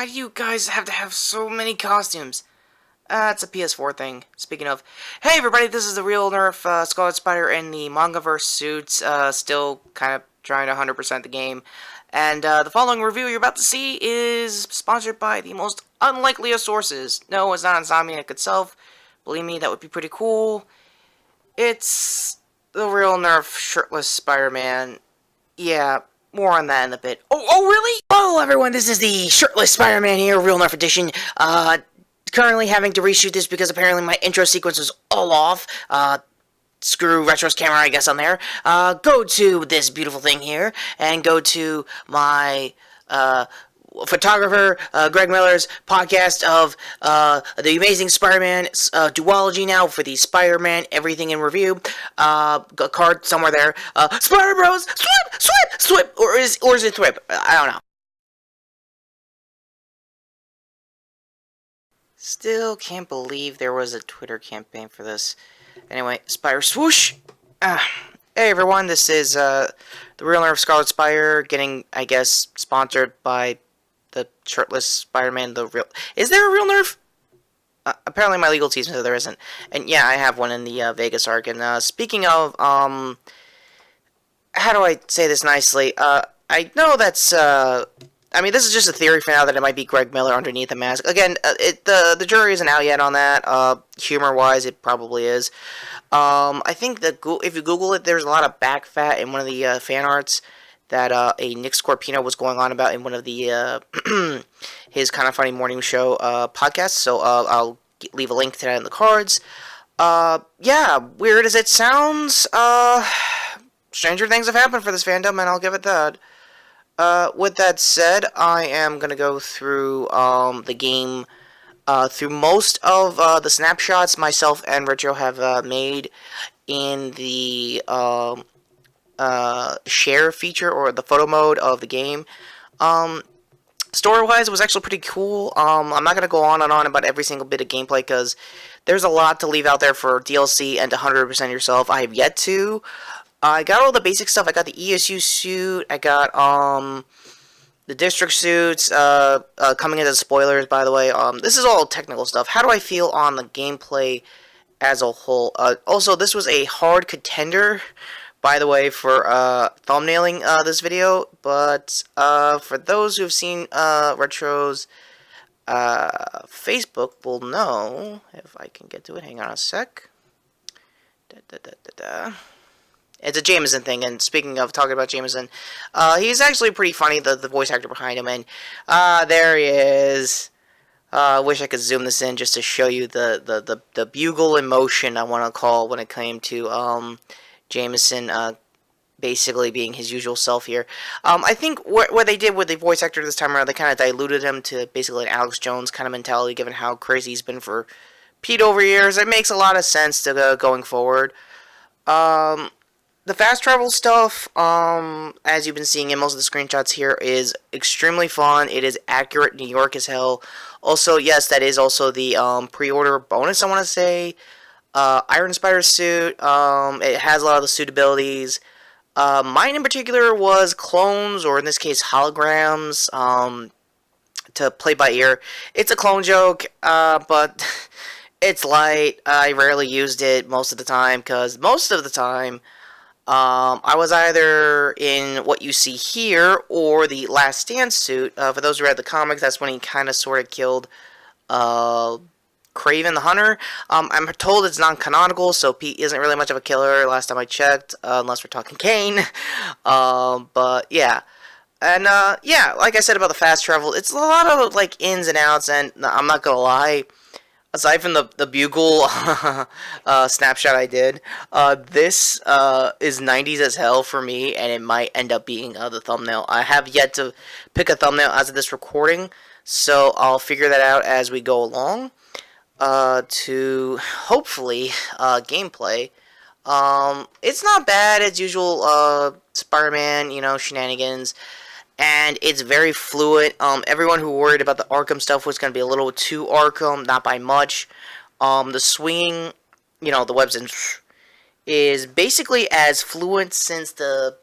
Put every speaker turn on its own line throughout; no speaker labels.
Why do you guys have to have so many costumes? It's a PS4 thing. Speaking of, hey everybody, this is the Real Nerf Scarlet Spider in the Mangaverse suits, still kind of trying to 100% the game. And the following review you're about to see is sponsored by the most unlikely of sources. No, it's not Insomniac itself. Believe me, that would be pretty cool. It's the Real Nerf shirtless Spider-Man. Yeah, more on that in a bit. Oh, really? Hello, everyone. This is the shirtless Spider-Man here, Real Nerf Edition. Currently having to reshoot this because apparently my intro sequence was all off. Screw Retro's camera, I guess, on there. Go to this beautiful thing here, and go to my, photographer, Greg Miller's podcast of, the Amazing Spider-Man, duology now for the Spider-Man Everything in Review, a card somewhere there, Spider Bros, swip, or is it thwip? I don't know. Still can't believe there was a Twitter campaign for this. Anyway, Spider Swoosh! Hey everyone, this is, the Real Nerf Scarlet Spider, getting, I guess, sponsored by the shirtless Spider-Man, the real... Is there a Real Nerf? Apparently my legal team says there isn't. And yeah, I have one in the, Vegas Ark. And, speaking of, how do I say this nicely? I know that's, I mean, this is just a theory for now that it might be Greg Miller underneath the mask. Again, the jury isn't out yet on that. Humor-wise, it probably is. I think that if you Google it, there's a lot of back fat in one of the fan arts that a Nick Scorpino was going on about in one of the his Kind of Funny Morning Show podcasts. So I'll leave a link to that in the cards. Yeah, weird as it sounds, stranger things have happened for this fandom, and I'll give it that. With that said, I am going to go through, the game, through most of, the snapshots myself and Retro have, made in the, share feature, or the photo mode of the game. Story-wise, it was actually pretty cool. I'm not going to go on and on about every single bit of gameplay, because there's a lot to leave out there for DLC and to 100% yourself. I have yet to. I got all the basic stuff. I got the ESU suit. I got, the district suits, coming into spoilers, by the way. This is all technical stuff. How do I feel on the gameplay as a whole? Also, this was a hard contender, by the way, for, thumbnailing, this video. But, for those who have seen, Retro's, Facebook will know, if I can get to it. Hang on a sec. It's a Jameson thing, and speaking of talking about Jameson, he's actually pretty funny, the voice actor behind him, and, there he is. I wish I could zoom this in just to show you the bugle emotion I want to call when it came to, Jameson, basically being his usual self here. I think what they did with the voice actor this time around, they kind of diluted him to basically an Alex Jones kind of mentality, given how crazy he's been for Pete over years. It makes a lot of sense to going forward. The fast travel stuff, as you've been seeing in most of the screenshots here, is extremely fun. It is accurate New York as hell. Also, yes, that is also the pre-order bonus, I want to say. Iron Spider suit, it has a lot of the suit abilities. Mine in particular was clones, or in this case holograms, to play by ear. It's a clone joke, but it's light. I rarely used it most of the time, because most of the time, I was either in what you see here, or the Last Stand suit. For those who read the comics, that's when he kind of sort of killed, Kraven the Hunter. I'm told it's non-canonical, so Pete isn't really much of a killer, last time I checked, unless we're talking Kane. But, yeah. And, yeah, like I said about the fast travel, it's a lot of, like, ins and outs, and I'm not gonna lie, aside from the bugle snapshot I did, this is 90s as hell for me, and it might end up being the thumbnail. I have yet to pick a thumbnail as of this recording, so I'll figure that out as we go along to hopefully gameplay. It's not bad as usual, Spider-Man, you know, shenanigans. And it's very fluid. Everyone who worried about the Arkham stuff was going to be a little too Arkham, not by much. The swinging, you know, the webs and is basically as fluent since the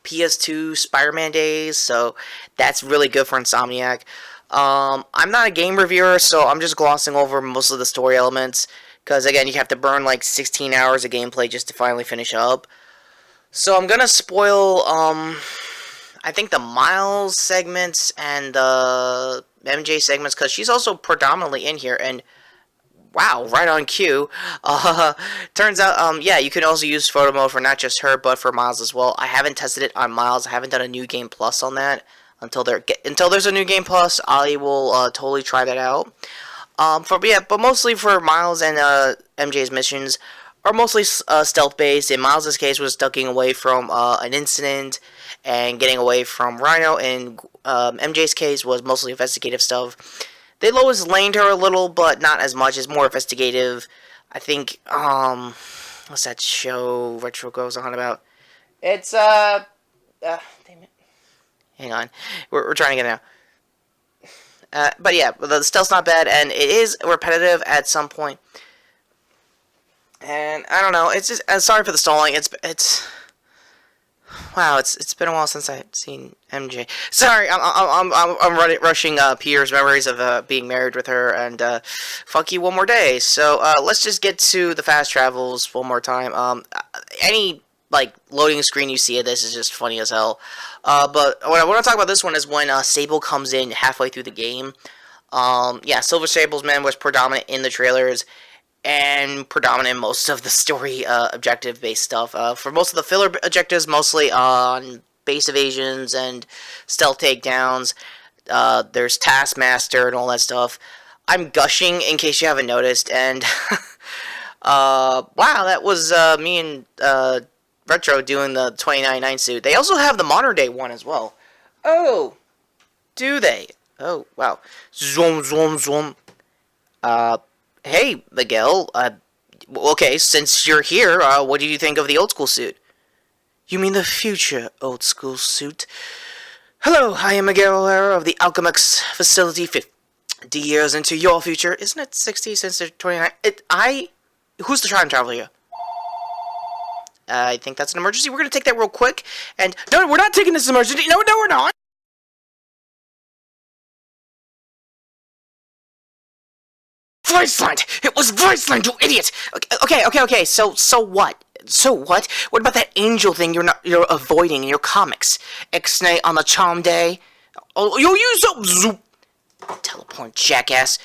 PS2 Spider-Man days, so that's really good for Insomniac. I'm not a game reviewer, so I'm just glossing over most of the story elements. Because, again, you have to burn like 16 hours of gameplay just to finally finish up. So I'm gonna spoil, I think the Miles segments and the MJ segments, because she's also predominantly in here, and wow, right on cue. Uh, Turns out, yeah, you can also use photo mode for not just her, but for Miles as well. I haven't tested it on Miles. I haven't done a new game plus on that. Until there's a new game plus, I will totally try that out. But mostly for Miles and MJ's missions are mostly stealth based. In Miles' case, was ducking away from an incident and getting away from Rhino. In MJ's case, was mostly investigative stuff. They Lois laned her a little, but not as much. It's more investigative. I think what's that show Retro goes on about? It's damn it. Hang on, we're trying to get it now. But yeah, the stealth's not bad, and it is repetitive at some point. And I don't know. It's just sorry for the stalling. It's wow. It's been a while since I've seen MJ. Sorry, I'm rushing Peter's memories of being married with her, and fuck you one more day. So let's just get to the fast travels one more time. Any like loading screen you see of this is just funny as hell. But what I want to talk about this one is when Sable comes in halfway through the game. Yeah, Silver Sable's man was predominant in the trailers and predominant in most of the story objective-based stuff. For most of the filler objectives, mostly on base evasions and stealth takedowns. There's Taskmaster and all that stuff. I'm gushing in case you haven't noticed, and wow, that was me and Retro doing the 2099 suit. They also have the modern day one as well. Oh, do they? Oh, wow. Zoom, zoom, zoom. Hey, Miguel. Okay, since you're here, what do you think of the old school suit? You mean the future old school suit? Hello, I am Miguel Herrera of the Alchemex facility 50 years into your future. Isn't it 60 since they're 29? Who's the time traveler here? I think that's an emergency. We're going to take that real quick. And no, we're not taking this emergency. No, we're not. Voiceland! It was Voiceland, you idiot! Okay. So what? So what? What about that angel thing you're avoiding in your comics? Ixnay on the charm day? Oh, you use up zoop. Teleport, jackass.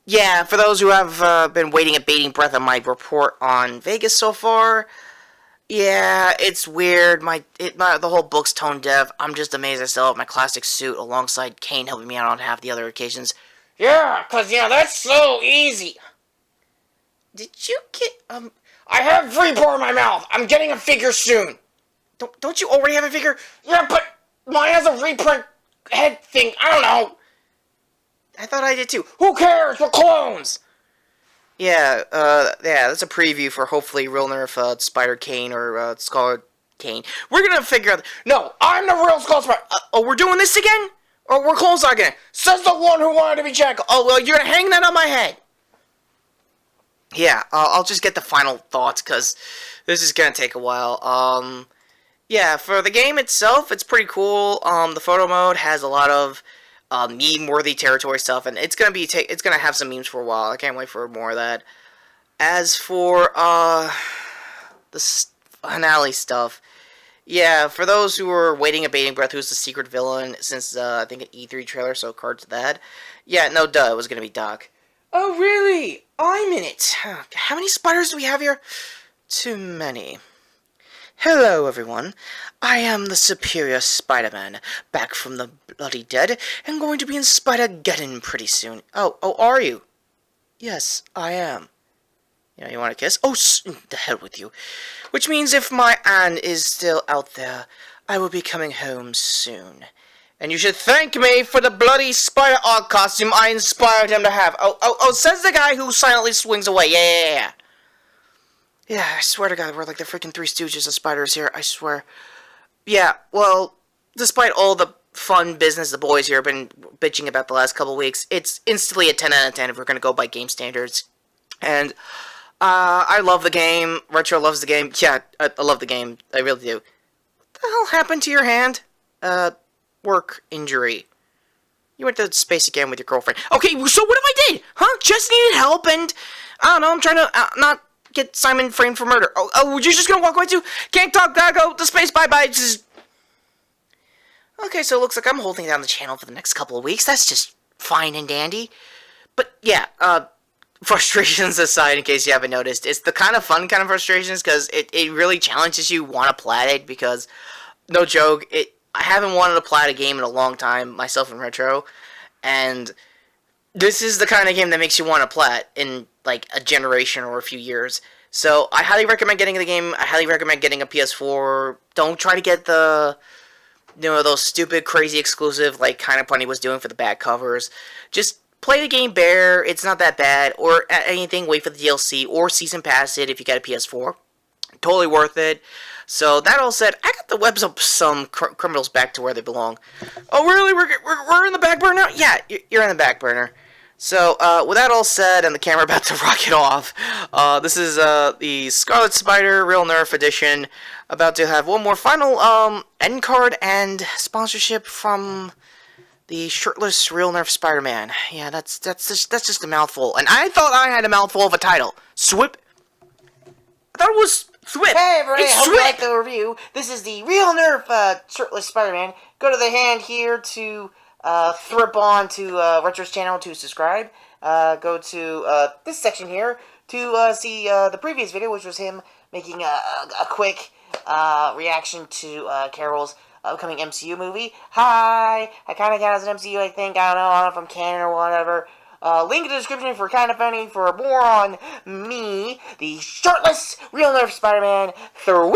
Yeah, for those who have been waiting a bating breath on my report on Vegas so far. Yeah, it's weird. The whole book's tone deaf. I'm just amazed I still have my classic suit alongside Kane helping me out on half the other occasions. Yeah, that's so easy. Did you get, I have rebar in my mouth. I'm getting a figure soon. Don't you already have a figure? Yeah, but mine has a reprint head thing. I don't know. I thought I did too. Who cares? We're clones. Yeah, that's a preview for hopefully real nerf Spider Kane or Scarlet Kane. We're gonna figure out. No, I'm the real Skull Spider. Oh, we're doing this again? Or we're close again? Says the one who wanted to be Jackal. Oh, well, you're gonna hang that on my head. Yeah, I'll just get the final thoughts because this is gonna take a while. Yeah, for the game itself, it's pretty cool. The photo mode has a lot of meme-worthy territory stuff, and it's gonna have some memes for a while. I can't wait for more of that. As for the finale stuff, yeah, for those who are waiting a bating breath, who's the secret villain? Since I think an E3 trailer, so cards to that. Yeah, no, duh, it was gonna be Doc. Oh, really? I'm in it. How many spiders do we have here? Too many. Hello, everyone. I am the superior Spider-Man, back from the bloody dead, and going to be in Spider-Geddon pretty soon. Oh, are you? Yes, I am. You want to kiss? Oh, the hell with you. Which means if my Anne is still out there, I will be coming home soon. And you should thank me for the bloody spider art costume I inspired him to have. Oh, says the guy who silently swings away. Yeah. Yeah, I swear to God, we're like the freaking Three Stooges of spiders here, I swear. Yeah, well, despite all the fun business the boys here have been bitching about the last couple weeks, it's instantly a 10 out of 10 if we're going to go by game standards. And I love the game. Retro loves the game. Yeah, I love the game. I really do. What the hell happened to your hand? Work injury. You went to space again with your girlfriend. Okay, so what if I did? Huh? Just needed help, and I don't know. I'm trying to not get Simon framed for murder. Oh, you're just gonna walk away too? Can't talk. Gotta go to space. Bye bye. Just... Okay, so it looks like I'm holding down the channel for the next couple of weeks. That's just fine and dandy. But yeah, frustrations aside, in case you haven't noticed, it's the kind of fun kind of frustrations because it really challenges you want to plat it because, no joke, I haven't wanted to plat a game in a long time, myself in Retro, and this is the kind of game that makes you want to plat in like a generation or a few years. So I highly recommend getting the game. I highly recommend getting a PS4. Don't try to get the, those stupid, crazy exclusive like Kind of Funny was doing for the back covers. Just play the game bare. It's not that bad. Or anything, wait for the DLC or Season Pass it if you got a PS4. Totally worth it. So that all said, I got the webs of some criminals back to where they belong. Oh really? We're in the back burner now? Yeah, you're in the back burner. So with that all said, and the camera about to rocket off, this is the Scarlet Spider Real Nerf Edition. About to have one more final end card and sponsorship from the shirtless Real Nerf Spider-Man. Yeah, that's just a mouthful. And I thought I had a mouthful of a title. Swip. I thought it was Swip.
Hey everybody,
it's
I hope
Swip.
you like the review. This is the Real Nerf shirtless Spider-Man. Go to the hand here to thrip on to Retro's channel to subscribe. Go to this section here to see the previous video, which was him making a quick reaction to Carol's upcoming MCU movie. Hi! I kind of got as an MCU, I think. I don't know if I'm canon or whatever. Link in the description for Kind of Funny for more on me, the shirtless Real Nerf Spider-Man. Through